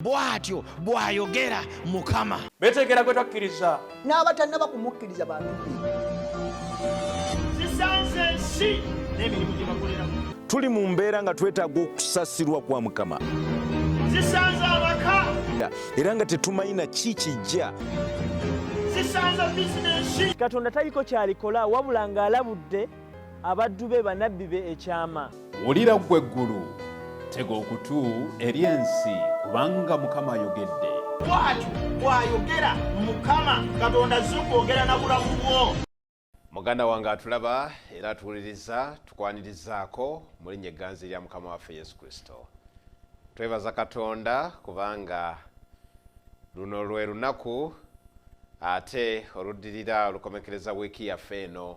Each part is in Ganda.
bwatyo bwayogera Mukama. Betegera gwe twakkiriza n'abatannaba kumukkiriza bantu zisanze ensi n'emirimu gye bakoleramu. Tuli mu mbeera nga twetaaga okusasirwa kwa Mukama, Zisanze abaka, era nga tetumayina kikijja. zisanze bizinensi. Katonda taliko kyalikola wabula ng'alabudde abaddu be bannabbi be ekyama. Wulira ggwe eggulu, tega okutu eri ensi, kubanga Mukama ayogedde. Bwatyo bwayogera Mukama. Katonda azze okwogera na bulamu bwo. Muganda wange atulaba era atuwuliriza, tukwanirizaako mu linnya egganzi lya Mukama waffe Yesu Kristo. Twebaza Katonda kubanga luno lwe lunaku ate oluddirira olukomekereza wiiki yaffe eno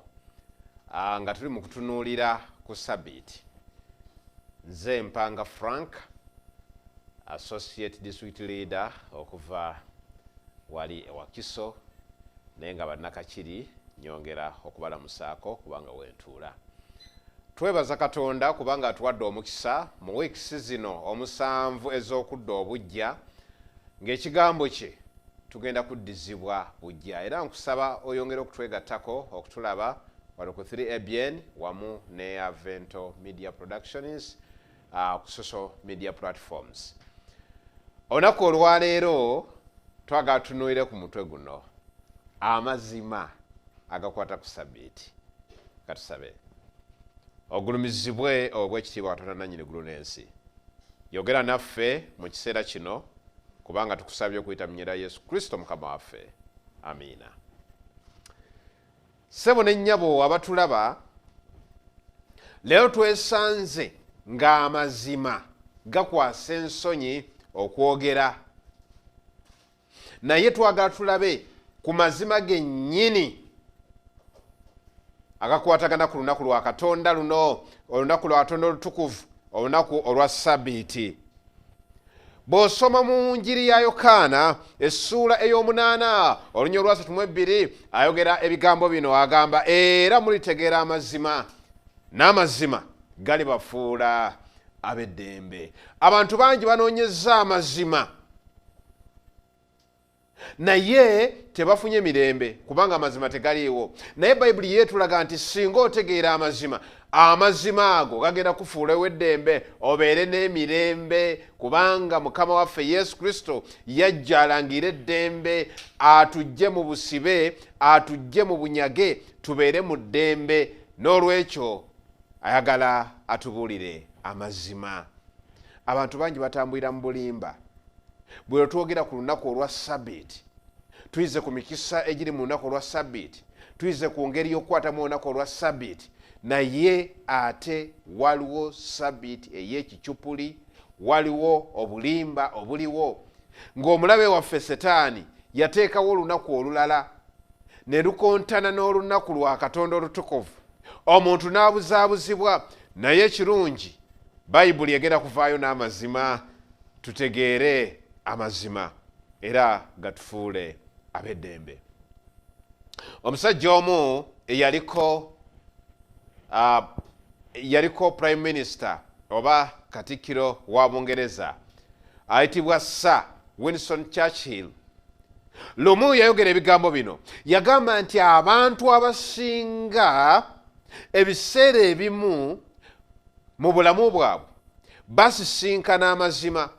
nga tuli mu kutunuulira ku Sabbiiti. Nze Mpanga Frank, Associate District Leader okuva wali ewakiso, naye nga bannakakiri nyongera okubalamusaako kubanga wentuula. Twebaza Katonda kubanga atuwadde omukisa mu wiikisi zino omusanvu ez'okudda obujja, ng'ekigambo kye tugenda kuddizibwa bujja. Era nkusaba oyongere okutwegattako okutulaba wano ku 3ABN wamu ne Avento Media Productions ku social media platforms. Olunaku olwaleero twagala tunuulire ku mutwe guno, amazima agakwata ku Sabbiiti. Katusabe. Ogulumizibwe obw'ekitiibwa Katonda nannyini ggulu n'ensi. Yogera naffe mu kiseera kino kubanga tukusabye okuyita mu nnyera Yesu Kristo Mukama waffe. Amiina. Ssebo ne nnyabo abatulaba, leero twesanze ng'amazima gakwasa ensonyi okwogera. Naye twagala tulabe ku mazima gennyini agakwatagana ku lunaku lwa Katonda luno, olunaku lwa Katonda olutukuvu, olunaku olwa Sabbiiti. Bw'osoma mu Njiri ya Yokaana essuula ey'omunaana olunya olwa 32 ayogera ebigambo bino, agamba era mulitegeera amazima, n'amazima galibafuula ab'eddembe. Abantu bangi banoonyezza amazima naye tebafunye mirembe kubanga amazima tegaliiwo. Naye Bayibuli yeetulaga nti singa otegeera amazima, amazima ago gagenda kufuula ew'eddembe obeere n'emirembe, kubanga Mukama waffe Yesu Kristo yajja alangire eddembe, atujje mu busibe, atujje mu bunyage, tubeere mu ddembe. N'olwekyo ayagala atubuulire amazima. Abantu bangi batambulira mu bulimba. Bwe twogera ku lunaku olwa Sabbiiti, tuyize ku mikisa egiri mu lunaku olwa Sabbiiti, tuyize ku ngeri y'okukwatamu olunaku olwa Sabbiiti, naye ate waliwo Sabbiiti ey'ekicupuli, waliwo obulimba obuliwo. Ng'omulabe waffe Setaani yateekawo olunaku olulala ne lukontana n'olunaku lwa Katonda olutukuvu, omuntu n'abuzaabuzibwa. Naye kirungi Bayibuli egenda kuvaayo n'amazima, tutegeere amazima era gatufuule ab'eddembe. Omusajja omu yaliko prime minister oba katikkiro wa Bungereza ayitibwa Sir Winston Churchill. Lumu yayogera ebigambo bino, yagamba nti abantu abasinga ebiseera ebimu mu bulamu bwabwe basisinkana amazima,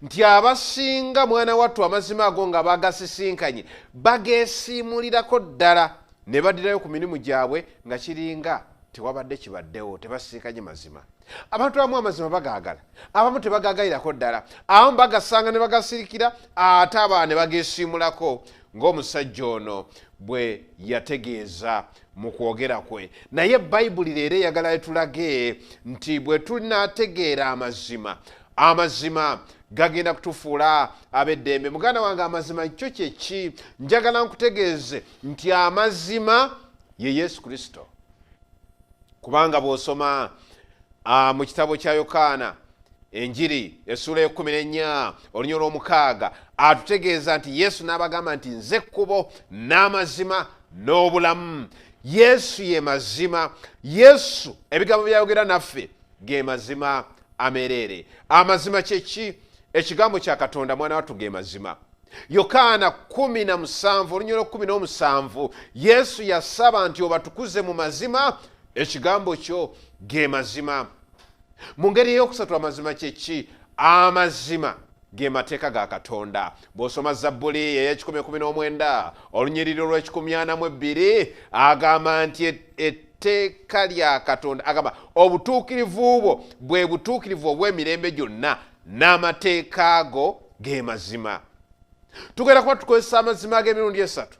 nti abasinga mwana wattu amazima ago nga bagasisinkanye bageesiimulirako ddala ne baddirayo ku mirimu gyabwe nga kiringa tewabadde kibaddewo, tebasisinkanye mazima. Abantu abamu amazima bagaagala, abamu tebagaagalirako ddala, abamu bagasanga ne bagasirikira, ate abalala ne bageesiimulako, ng'omusajja ono bwe yategeeza mu kwogera kwe. Naye Bayibuli leero eyagala etulage nti bwe tunaategeera amazima, amazima gagenda kutufuula ab'eddembe. Muganda wange, amazima kyo kyeki? Njagala nkutegeeze nti amazima ye Yesu Kristo. Kubanga bw'osoma mu kitabo kya Yokaana Enjiri essuula y'e14 olunya olw'omukaaga atutegeeza nti Yesu n'abagamba nti nze kkubo n'amazima n'obulamu. Yesu ye mazima. Yesu ebigambo byayogera naffe ge mazima amereere. Amazima kyeki? ekigambo kya Katonda mwana wattu ge mazima. Yokaana 17 olunyolo 17 Yesu yasaba nti obatukuze mu mazima, ekigambo kyo ge mazima. Mu ngeri ey'okusatu amazima kyeki? Amazima ge mateeka ga Katonda. Bw'osoma Zabbuli ey'ekikumi olunyiriri olw'ekikumi agamba nti etteeka lya Katonda, agamba obutuukirivu bwo bwe butuukirivu obw'emirembe gyonna, n'amateeka ago ge mazima. Tugenda kuba tukozesa amazima ag'emirundi esatu: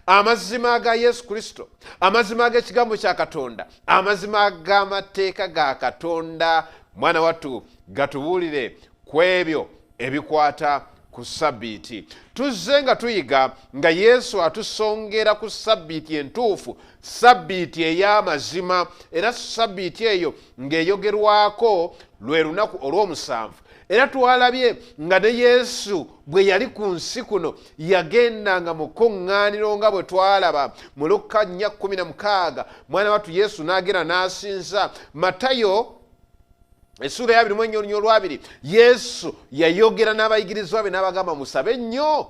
amazima ga Yesu Kristo, amazima ag'ekigambo kya Katonda, amazima ag'amateeka ga Katonda. Mwana wattu gatubuulire ku ebyo ebikwata ku Sabbiiti. Tuzze nga tuyiga nga Yesu atusongera ku Sabbiiti entuufu, Sabbiiti ey'amazima, era Sabbiiti eyo ng'eyogerwako lwe lunaku olw'omusanvu. Era twalabye nga ne Yesu bwe yali ku nsi kuno yagendanga mu kkuŋŋaaniro nga bwe twalaba mu Luka 4:16. Mwana wattu Yesu n'agenda n'asinza. Matayo essula ya 24:2 Yesu yayogera n'abayigirizwa be n'abagamba musabe nnyo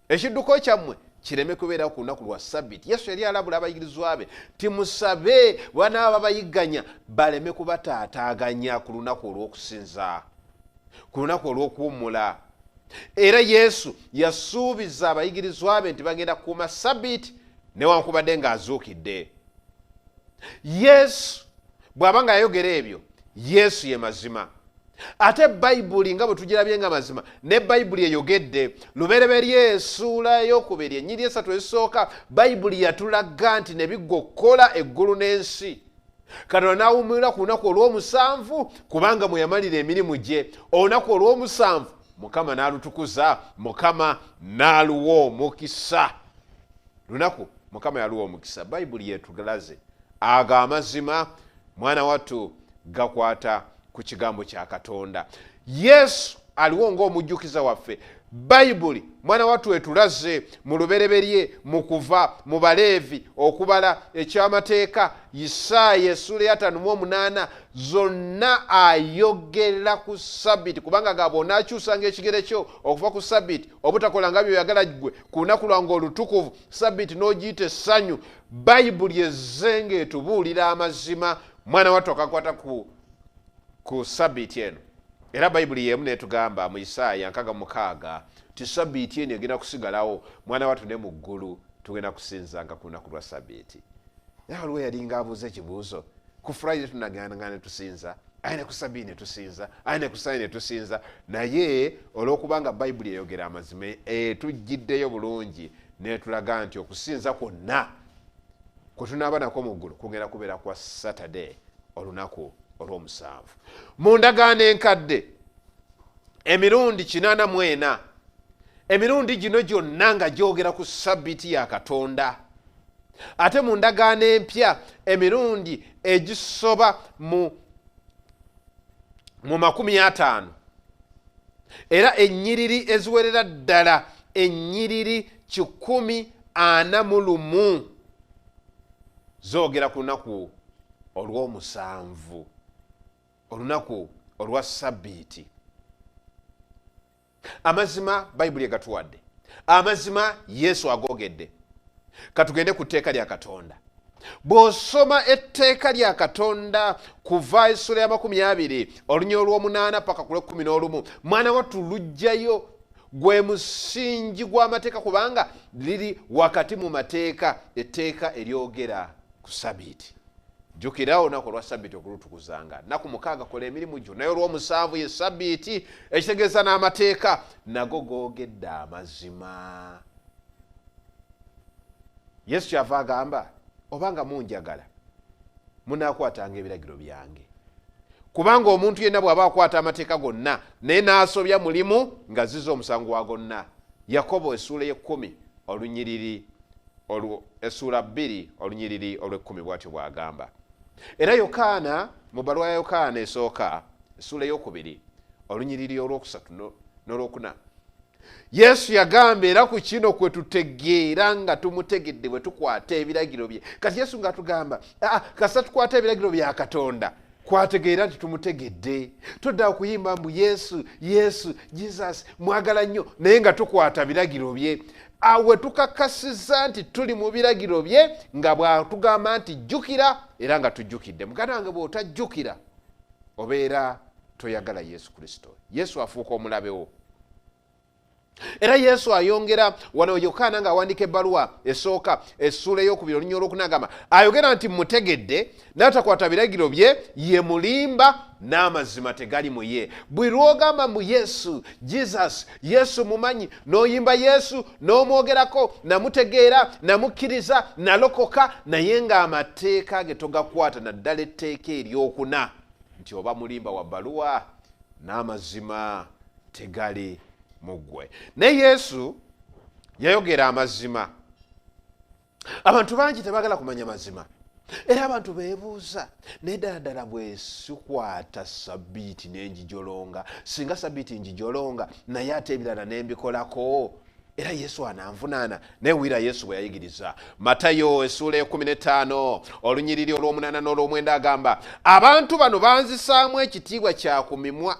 ekidduko kyammwe kireme kubeera ku lunaku lwa Sabbiiti. Yesu yali alabula abayigirizwa be ti musabe banaaba babayigganya baleme kubataataaganya ku lunaku olw'okusinza, ku lunaku olw'okuwummula. Era Yesu yasuubiza abayigirizwa be nti bagenda kukuuma Sabbiiti newankubadde ng'azuukidde. Yesu bw'aba nga yayogera ebyo, Yesu ye mazima. Ate Bayibuli nga bwe tugirabye nga mazima, ne Bayibuli eyogedde. Lubereberye essuula ey'okubiri ennyiri esatu ezisooka, Bayibuli yatulaga nti ne biggwa okukola eggulu n'ensi. Katonda n'awummulira ku lunaku olw'omusanvu kubanga mwe yamalira emirimu gye. Olunaku olw'omusanvu Mukama n'alutukuza, Mukama n'aluwa omukisa. Lunaku Mukama yaluwa omukisa. Bayibuli yetugalaze ago amazima mwana wattu gakwata ku kigambo kya Katonda. Yesu aliwo ng'omujjukiza waffe. Bayibuli mwana wattu etulaze mu lubereberye, mu Kuva, mu Baleevi, okubala ekyamateeka, Isaaya essula ya 58 zonna ayogera ku Sabbiiti kubanga gabona akyusanga ekigere kyo okuva ku Sabbiiti obutakola nga byoyagala gwe ku lunaku lwange olutukuvu, Sabbiiti n'ogiyita essanyu. Bayibuli ezzenga etubuulira amazima mwana wattu akakwata ku Sabbiiti eno. Era Bayibuli yemu netugamba mu Isaaya 6 ti Sabbiiti eno egenda kusigalawo mwana wattu ne mu ggulu tugenda kusinzanga ku lunaku lwa Sabbiiti. Era waliwo yalinga abuuza ekibuuzo, ku Friday tunagana ne tusinza, ayine ku Sabbiiti ne tusinza, ayine ku Sunday ne tusinza. Naye olw'okubanga Bayibuli eyogera amazima tujjiddeyo bulungi netulaga nti okusinza kwonna kwe tunaaba nako mu ggulu kugenda kubeera kwa Saturday, olunaku olw'omusanvu. Mu ndagaano enkadde emirundi 84, emirundi gino gyonna nga gyogera ku Sabbiiti ya Katonda. Ate mu ndagaano empya emirundi egisoba mu 50, era ennyiriri eziwerera ddala ennyiriri 141 zoogera ku lunaku olw'omusanvu, olunaku olwa Sabbiiti. Amazima Bayibuli egatuwadde, amazima Yesu agogedde. Katugende ku tteeka lya Katonda. Bw'osoma etteeka lya Katonda Kuva essula ya 20 olunyolo olw'omunaana paka ku 11 mwana wattu lujjayo gwe musingi gw'amateeka kubanga liri wakati mu mateeka, etteeka eryogera ku Sabbiiti. Jjukira olunaku olwa Sabbiiti okulutukuzanga. Nnaku 6 kola emirimu gyo, naye olw'omusanvu ye Sabbiiti, ekitegeeza n'amateeka nago googedde amazima. Yesu kyava agamba obanga munjagala munaakwatanga ebiragiro byange. Kubanga omuntu yenna bw'aba akwata amateeka gonna naye n'asobya mulimu nga zizza omusango wa gonna. Yakobo essula y'e10 olunyiriri essula 2 olunyiriri olw'10 bw'atyo bw'agamba. Era Yokaana mu bbaluwa ya Yokaana esooka essula y'okubiri olunyiriri olwokusatu n'olwokuna, Yesu yagamba era ku kino kwe tutegeera nga tumutegedde bwe tukwata ebiragiro bye. Kati Yesu ng'atugamba kasa tukwata ebiragiro bya Katonda kwategeera nti tumutegedde todda kuyimba mbu yesu yesu jesus mwagala nnyo naye nga tukwata biragiro bye awe tukakasiza nti tuli mu biragiro bye nga bwatugamba nti jjukira era nga tujjukidde. Muganda wange bw'otajjukira obeera toyagala Yesu Kristo. Yesu afuuka omulabewo. Era Yesu ayongera wano Yokaana nga awandika ebbaluwa esooka essula ey'okubiri olunya olw'okunagamba ayogera nti mutegedde n'atakwata biragiro bye ye mulimba n'amazima tegali mu ye. Bwe lwogamba mu Yesu Jesus Yesu mumanyi n'oyimba Yesu n'omwogerako namutegeera namukkiriza nalokoka naye ng'amateeka ge togakwata naddala etteeka eryokuna nti oba mulimba wa bbaluwa n'amazima tegali mugwe. Ne Yesu yayogera amazima. Abantu bangi tebagala kumanya mazima. Era abantu beebuuza neddala bwe sikwata sabbiiti n'enjijolonga singa sabbiiti njijolonga naye ate ebirala n'embikolako era Yesu ananvunaana. Newira Yesu bwe yayigiriza Matayo essula e15 olunyiriri olw'omunaana n'olw'omwenda agamba abantu bano banzisaamu ekitiibwa kya ku mimwa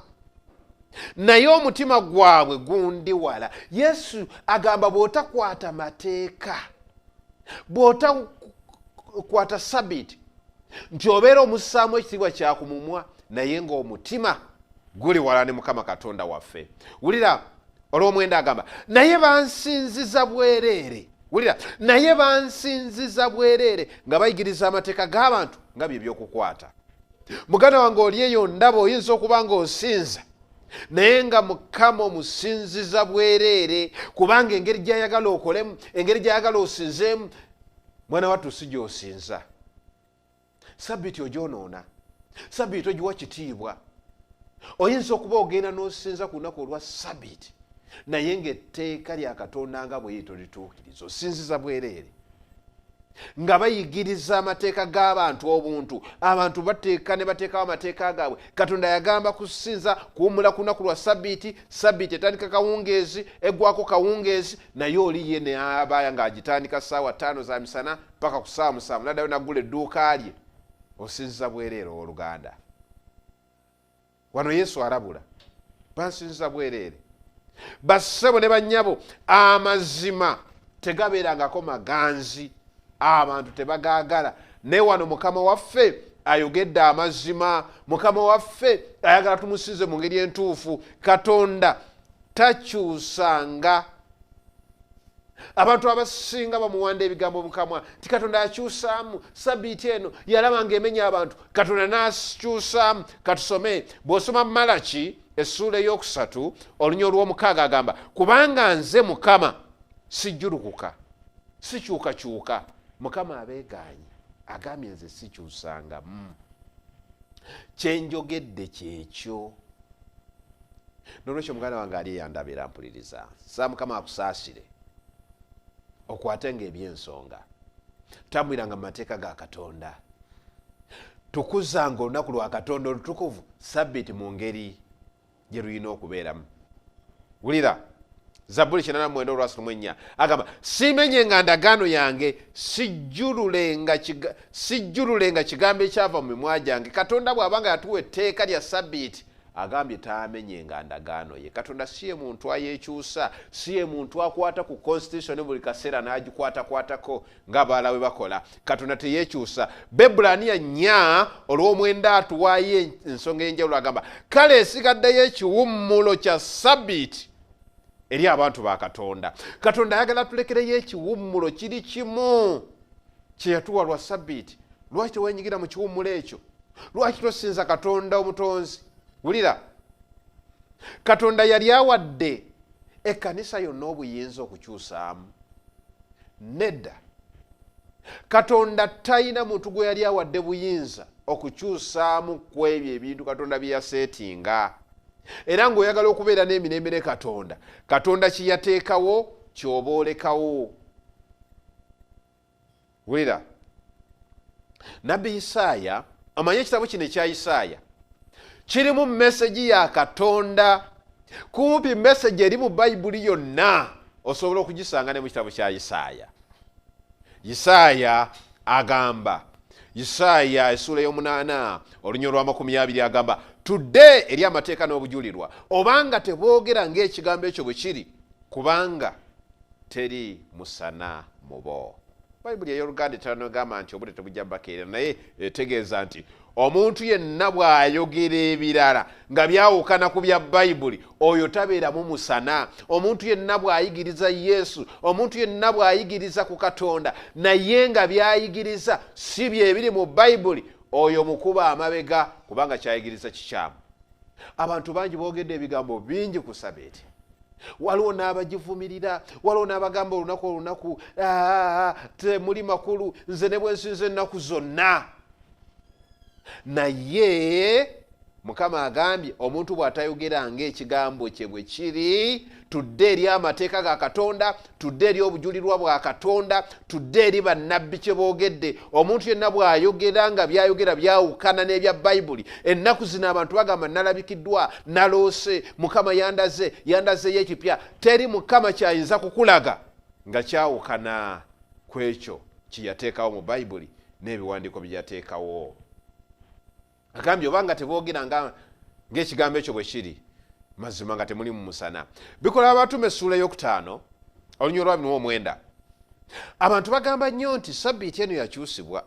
naye omutima gwabwe gundi wala. Yesu agamba bw'otakwata mateeka bw'otakwata sabbiiti nti obeera omussaamu ekitiibwa kya ku mumwa naye ng'omutima guli wala ne Mukama Katonda waffe. Wulira olw'omwenda agamba naye bansinziza bwereere. Wulira naye bansinziza bwereere nga bayigiriza amateeka g'abantu nga bye by'okukwata. Muganda wange oli eyo ndaba oyinza okuba ng'osinza naye nga Mukama omusinziza bwereere kubanga engeri gy'ayagala okolemu engeri gy'ayagala osinzeemu mwana wattu si gy'osinza. Sabbiiti ogyonoona. Sabbiiti ogiwa kitiibwa. Oyinza okuba ogenda n'osinza ku lunaku olwa sabbiiti naye ng'etteeka lya Katonda nga bwe tolituukiriza osinziza bwereere. Nga bayigiriza amateeka g'abantu obuntu abantu bateeka ne bateekawo amateeka gaabwe. Katonda yagamba kusinza kuwummula ku lunaku lwa sabbiiti. Sabbiiti etandika kawungeezi eggwako kawungeezi naye oli ye ne abaaya ng'agitandika ssaawa 5 za misana paka ku ssaawa 7 naddayo naggula edduuka lye. Osinziza bwereere oluganda. Wano Yesu alabula bansinziza bwereere. Bassebo ne bannyabo amazima tegabeerangako maganzi. Abantu tebagaagala. Ne wano Mukama waffe ayogedde amazima. Mukama waffe ayagala tumusinze mu ngeri entuufu. Katonda takyusanga. Abantu abasinga bamuwanda ebigambo mukamwa ti Katonda akyusaamu sabbiiti eno yalaba ng'emenya abantu Katonda n'akyusaamu. Katusome bw'osoma Malaki essula ey'okusatu olunya olw'omukaaga agamba kubanga nze Mukama sijjulukuka sikyukakyuka. Mukama abeegaanye agambye nze sikyusanga. Kyenjogedde kyekyo. N'olwekyo muganda wange ali yandabira mpuliriza saa Mukama akusaasire okwatenga ebyensonga. Tambuliranga mu mateeka ga Katonda. Tukuzanga olunaku lwa Katonda olutukuvu sabbiiti mu ngeri gye lulina okubeeramu. Wulira Zabbuli 89:4 agamba siimenyenga ndagaano yange sijjululenga kigambo ekyava mu mimwa gyange. Katonda bw'abanga yatuwa etteeka lya sabbiiti agambye taamenyenga ndagaano ye. Katonda si ye muntu ayeekyusa, si ye muntu akwata ku constitution buli kaseera n'agikwatakwatako ng'abaala we bakola. Katonda teyeekyusa. Bebulaniya 4 olw'omwenda atuwaayo ensonga enjawulo agamba kale esigaddeyo ekiwummulo kya sabbiiti eri abantu ba Katonda. Katonda ayagala tulekereyo ekiwummulo kiri kimu kye yatuwa lwa sabbiiti. Lwaki teweenyigira mu kiwummulo ekyo? Lwaki tosinza Katonda omutonzi? Wulira Katonda yali awadde ekkanisa yonna obuyinza okukyusaamu. Nedda. Katonda talina muntu gwe yali awadde buyinza okukyusaamu ku ebyo ebintu Katonda bye yaseetinga. Era ng'oyagala okubeera n'emirembe ne Katonda, Katonda kye yateekawo ky'oba olekawo. Wulira Nabbi Isaaya, amanye ekitabo kino ekya Isaaya kirimu mesegi ya Katonda. Kumpi mesegi eri mu Bayibuli yonna osobola okugisanga ne mu kitabo kya Isaaya. Isaaya agamba Isaaya essula y'omunaana olunyolo lwa 20 agamba tudde eri amateeka n'obujulirwa obanga teboogera ng'ekigambo ekyo bwe kiri kubanga teri musana mu bo. Bayibuli ey'Oluganda etano egamba nti obudde tebujja bakeera naye etegeeza nti omuntu yenna bw'ayogera ebirala nga byawukana ku bya Bayibuli oyo tabeeramu musana. Omuntu yenna bw'ayigiriza Yesu, omuntu yenna bw'ayigiriza ku Katonda naye nga by'ayigiriza si bye biri mu Bayibuli oyo mukuba amabega kubanga kyayigiriza kikyamu. Abantu bangi boogedde ebigambo bingi ku Sabiiti. Waliwo n'abagivumirira, waliwo n'abagamba olunaku temuli makulu, nze ne bwe nsinze ennaku zonna. Naye Mukama agambye omuntu bw'atayogera ng'ekigambo kye bwe kiri, tudde eri amateeka ga Katonda, tudde eri obujulirwa bwa Katonda, tudde eri bannabbi kye boogedde. Omuntu yenna bw'ayogera nga byayogera byawukana n'ebya Bayibuli. Ennaku zino abantu bagamba nalabikiddwa, naloose, Mukama yandazeyo ekipya. Teri Mukama kyayinza kukulaga nga kyawukana ku ekyo kye yateekawo mu Bayibuli n'ebiwandiiko bye yateekawo. Agambye obanga teboogera ng'ekigambo ekyo bwe kiri mazima nga temuli mu musana. Bikola Abatume essula y'okutaano olunyolo lwa 29. Abantu bagamba nnyo nti Sabiiti eno yakyusibwa.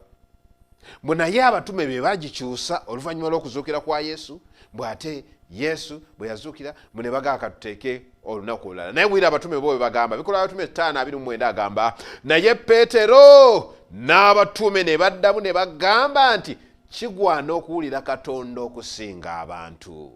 Bwe naye abatume be bagikyusa oluvannyuma lw'okuzuukira kwa Yesu, bw'ate Yesu bwe yazuukira bwe ne bagamba katuteeke olunaku olulala. Naye wulira abatume bo bwe bagamba. Bikola Abatume 5:29 agamba naye Peetero n'abatume ne baddamu ne bagamba nti kigwana okuwulira Katonda okusinga abantu.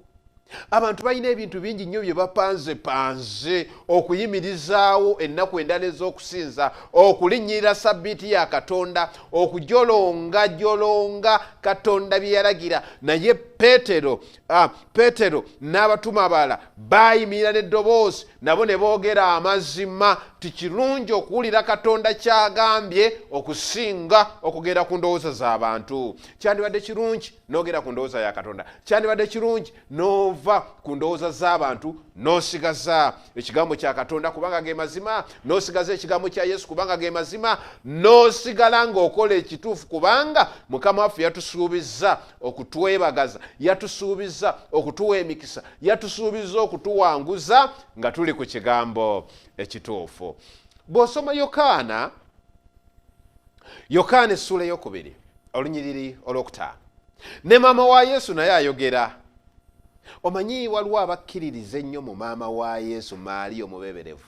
Abantu balina ebintu bingi nnyo bye bapanze okuyimirizaawo ennaku endala ez'okusinza, okulinnyirira Sabiiti ya Katonda, okujolonga Katonda bye yalagira. Naye Peetero n'abatume abalala baayimirira n'eddoboozi nabo ne boogera amazima ti kirungi okuwulira Katonda ky'agambye okusinga okugenda ku ndowooza z'abantu. Kyandibadde kirungi n'ogera ku ndowooza ya Katonda. Kyandibadde kirungi n'ova ku ndowooza z'abantu n'osigaza ekigambo kya Katonda kubanga ge mazima, n'osigaza ekigambo kya Yesu kubanga ge mazima, n'osigala ng'okola ekituufu kubanga Mukama waffe yatusuubiza okutwebagaza, yatusuubiza okutuwa emikisa, yatusuubiza okutuwanguza nga tuli ku kigambo ekituufu. Bw'osoma Yokaana essula ey'okubiri olunyiriri olw'okutaano, ne maama wa Yesu naye ayogera. Omanyi waliwo abakkiririza ennyo mu maama wa Yesu, Maaliya omubeberevu,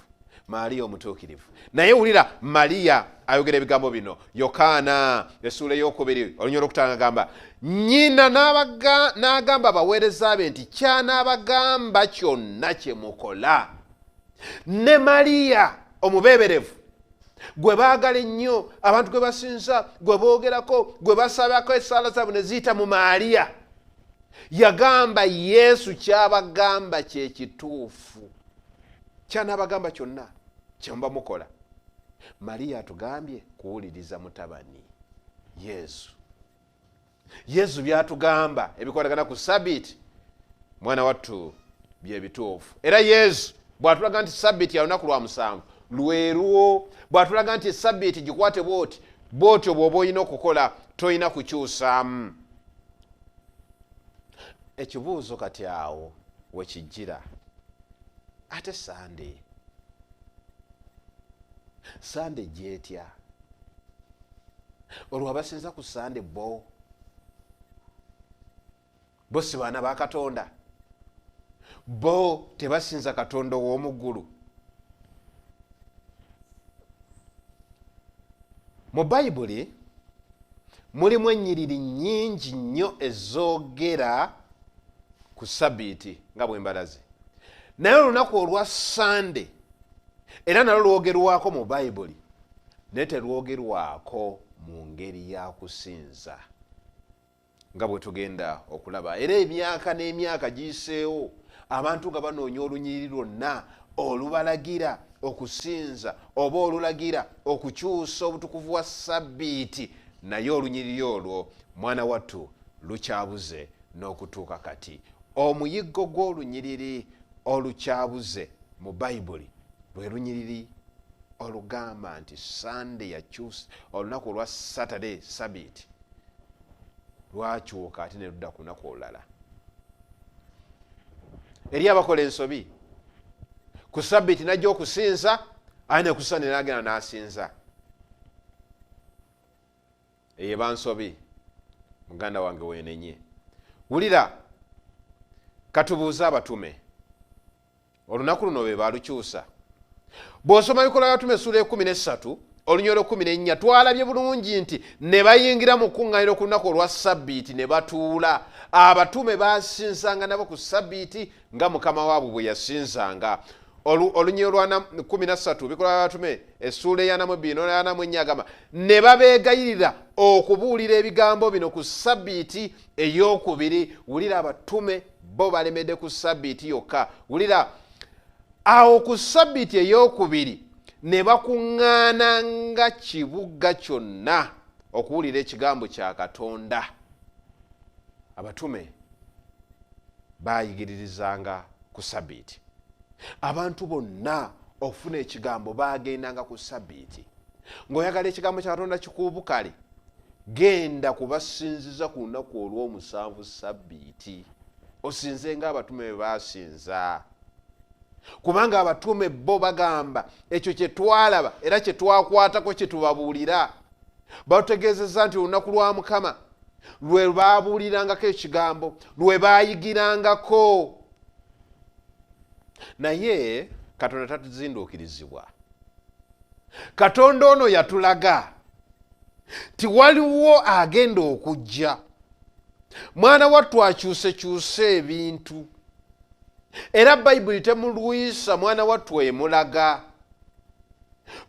Maaliya omutuukirivu. Naye wulira Maliya ayogera ebigambo bino. Yokaana essula ey'okubiri olunyiriri olw'okutaano agamba nnyina n'agamba abaweereza be nti kyanaabagamba kyonna kye mukola. Ne Maliya omubeberevu gwe baagala ennyo, abantu gwe basinza, gwe boogerako, gwe basabako essaala zaabwe ne ziyita mu Maaliya, yagamba Yesu kyabagamba kye kituufu. Kyanaabagamba kyonna kye muba mukola. Maliya atugambye kuwuliriza mutabani Yesu. Yesu byatugamba ebikwatagana ku Sabiiti mwana wattu bye bituufu. Era Yesu bw'atulaga nti Sabiiti ya lunaku lwa 7 lwerwo, bw'atulaga nti Sabiiti gikwate bw'otyo bw'oba olina okukola tolina kukyusaamu. Ekibuuzo kati awo we kijjira, ate Sande gyetya? Olwo abasinza ku Sande bo si baana ba Katonda? Bo tebasinza Katonda ow'omu ggulu? Mu Bayibuli mulimu ennyiriri nnyingi nnyo ezoogera ku Sabiiti nga bwe mbalaze. Naye olunaku olwa Sande era nalwo lwogerwako mu Bayibuli naye terwogerwako mu ngeri ya kusinza nga bwe tugenda okulaba. Era emyaka n'emyaka giyiseewo abantu nga banoonya olunyiriri lwonna olubalagira okusinza oba olulagira okukyusa obutukuvu bwa Sabiiti, naye olunyiriri olwo mwana wattu lukyabuze n'okutuuka kati. Omuyiggo gw'olunyiriri olukyabuze mu Bayibuli lwe lunyiriri olugamba nti Sande yakyusa, olunaku olwa Saturday Sabiiti lwakyuka ate ne ludda ku lunaku olulala. Eri abakola ensobi ku Ssabbiiti najja okusinza aye ne ku Sande n'agenda n'asinza. Eyo eba nsobi muganda wange weenenye. Wulira katubuuze abatume olunaku luno be balukyusa. Bw'osoma Bikola by'Abatume essuula 13 olunyolo 14 twalabye bulungi nti ne bayingira mu kuŋŋaaniro ku lunaku olwa Ssabbiiti ne batuula. Abatume basinzanga nabo ku Ssabbiiti nga Mukama waabwe bwe yasinzanga. Olunyolo lwa 13 Bikola by'Abatume essuula 42 n'eya agamba ne babeegayirira okubuulira ebigambo bino ku Ssabbiiti ey'okubiri. Wulira abatume bo balemedde ku Ssabbiiti yokka. Wulira awo ku Ssabbiiti ey'okubiri ne bakuŋŋaana nga kibuga kyonna okuwulira ekigambo kya Katonda. Abatume baayigiririzanga ku Ssabbiiti. Abantu bonna okufuna ekigambo baagendanga ku Ssabbiiti. Ng'oyagala ekigambo kya Katonda kikuubukale, genda kubasinziza ku lunaku olw'omusanvu Ssabbiiti. Osinze ng'abatume bwe baasinza. Kubanga abatume bo bagamba ekyo kye twalaba era kye twakwatako kye tubabuulira. Batutegeezezza nti olunaku lwa Mukama lwe baabuulirangako ekigambo, lwe baayigirangako. Naye Katonda tatuzinduukirizibwa. Katonda ono yatulaga ti waliwo agenda okujja. Mwana wattu akyusekyuse ebintu. Era Bayibuli temulwisa mwana wattu emulaga.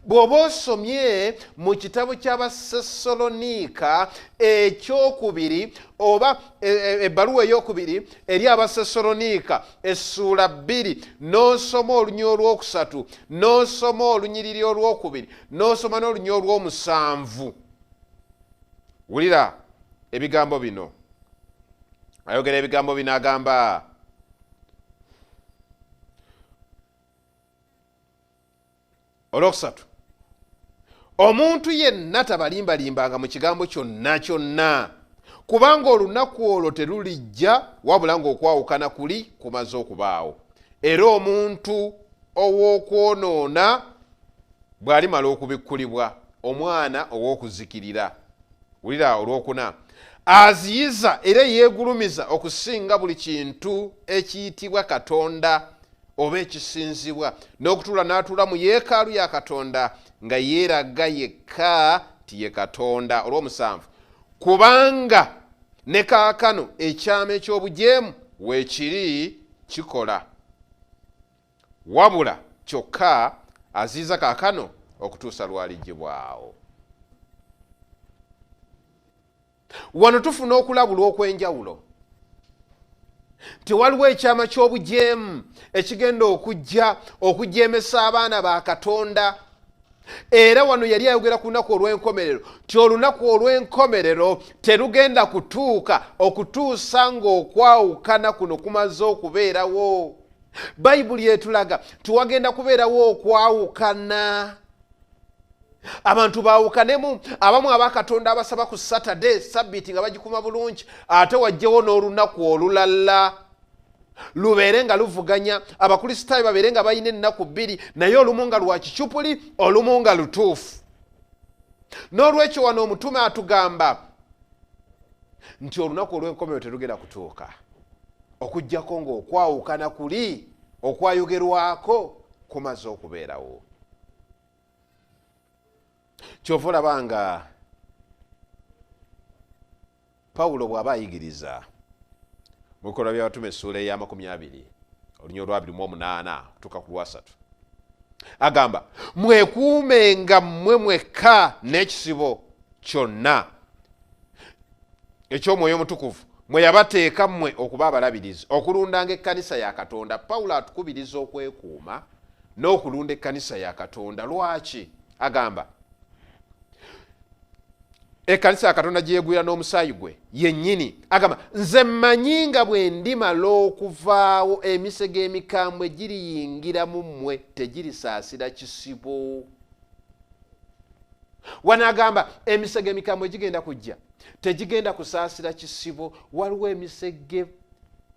Bw'oba osomye mu kitabo ky'Abasessaloniika ekyokubiri oba ebbaluwa ey'okubiri eri Abasessaloniika essuula 2 n'osoma olunyiri olwokusatu n'osoma olunyiriri olwokubiri n'osoma n'olunyiri olw'omusanvu. Wulira ebigambo bino. Ayogera ebigambo bino agamba olwokusatu omuntu yenna tabalimbalimbanga mu kigambo kyonna kyonna, kubanga olunaku olwo terulijja wabula ng'okwawukana kuli kumaze okubaawo. Era omuntu ow'okwonoona bw'alimala okubikkulibwa, omwana ow'okuzikirira. Wulira olwokuna, aziyiza era yeegulumiza okusinga buli kintu ekiyitibwa Katonda oba ekisinzibwa, n'okutuula n'atuula mu yeekaalu ya Katonda nga yeeraga yekka ti ye Katonda. Olw'omusanvu, kubanga ne kaakano ekyama eky'obujeemu weekiri kikola, wabula kyokka aziiza kaakano okutuusa lwalijjibwawo. Wano tufuna okulabula okw'enjawulo nti waliwo ekyama ky'obujeemu ekigenda okujja okujeemesa abaana ba Katonda. Era wano yali ayogera ku lunaku olw'enkomerero ti olunaku olw'enkomerero terugenda kutuuka okutuusa ng'okwawukana kuno kumaze okubeerawo. Bayibuli etulaga tiwagenda kubeerawo okwawukana. Abantu baawukanemu, abamu abakatonda abasaba ku Saturday Ssabbiiti nga bagikuma bulungi, ate wajjewo n'olunaku olulala lubeere nga luvuganya, abakristaayo babeere nga balina ennaku 2, naye olumu nga lwa kicupuli, olumu nga lutuufu. N'olwekyo wano omutume atugamba nti olunaku olw'enkomerero terugenda kutuuka okuggyako ng'okwawukana kuli okwayogerwako kumaze okubeerawo. Kyova olaba nga Pawulo bw'aba ayigiriza mu Bikola by'Abatume essuula eya 20 olunyiri olwa 28 okutuuka ku lwa 3 agamba mwekuumenga mmwe mwekka n'ekisibo kyonna eky'Omwoyo Omutukuvu mwe yabateeka mmwe okuba abalabirizi okulundanga ekkanisa ya Katonda. Pawulo atukubiriza okwekuuma n'okulunda ekkanisa ya Katonda. Lwaki? Agamba ekkanisa ya Katonda gye yeegwira n'omusaayi gwe yennyini. Agamba nze mmanyi nga bwe ndimala okuvaawo emisege emikambwe giriyingira mu mmwe tegirisaasira kisibo. Wano agamba emisege emikambwe gigenda kujja tegigenda kusaasira kisibo. Waliwo emisege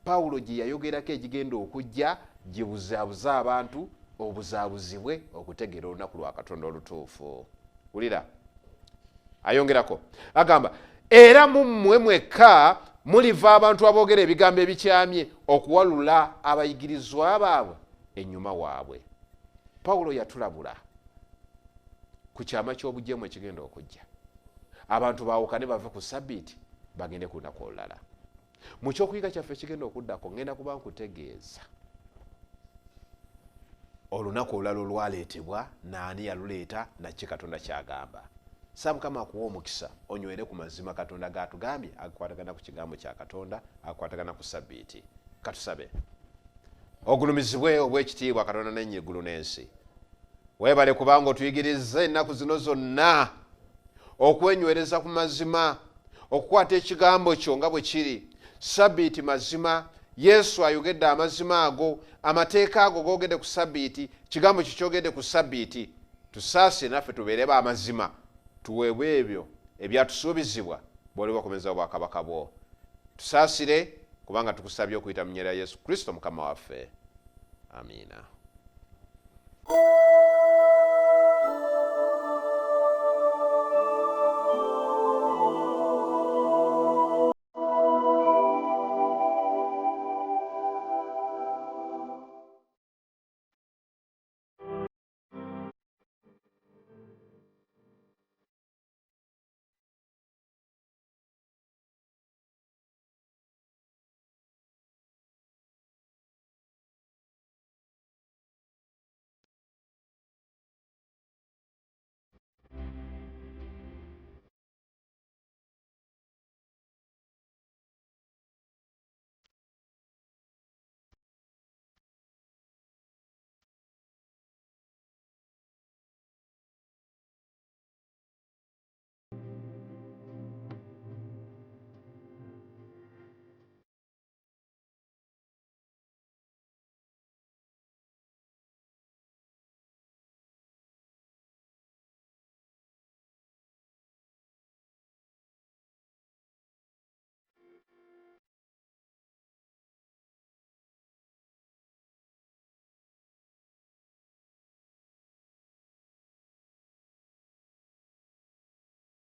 Pawulo gye yayogerako egigenda okujja gibuzaabuza abantu obuzaabuzibwe okutegeera olunaku lwa Katonda olutuufu. Wulira, ayongerako agamba, era mu mmwe mwekka muliva abantu aboogera ebigambo ebikyamye okuwalula abayigirizwa baabwe ennyuma waabwe. Pawulo yatulabula ku kyama ky'obujeemu ekigenda okujja. Abantu baawukane bave ku Sabbiiti bagende ku lunaku olulala. Mu kyokuyiga kyaffe ekigenda okuddako ngenda kuba nkutegeeza olunaku olulala olwaleetebwa, naani yaluleeta, nakki Katonda kyagamba. Sa Mukama akuwa omukisa onywere ku mazima Katonda gaatugambye agakwatagana ku kigambo kya Katonda, agakwatagana ku Sabbiiti. Katusabe. Ogulumizibwe obw'ekitiibwa Katonda n'ennyini eggulu n'ensi. Weebale kubanga otuyigiriza ennaku zino zonna okwenywereza ku mazima, okukwata ekigambo kyo nga bwe kiri. Sabbiiti mazima, Yesu ayogedde amazima ago, amateeka ago googedde ku Sabbiiti, kigambo kyo kyogedde ku Sabbiiti. Tusaasire naffe tubeere ba mazima, tuweebwe ebyo ebyatusuubizibwa bw'oli bakomeza obwakabaka bwo. Tusaasire kubanga tukusabye okuyita mu nnyera ya Yesu Kristo Mukama waffe. Amiina.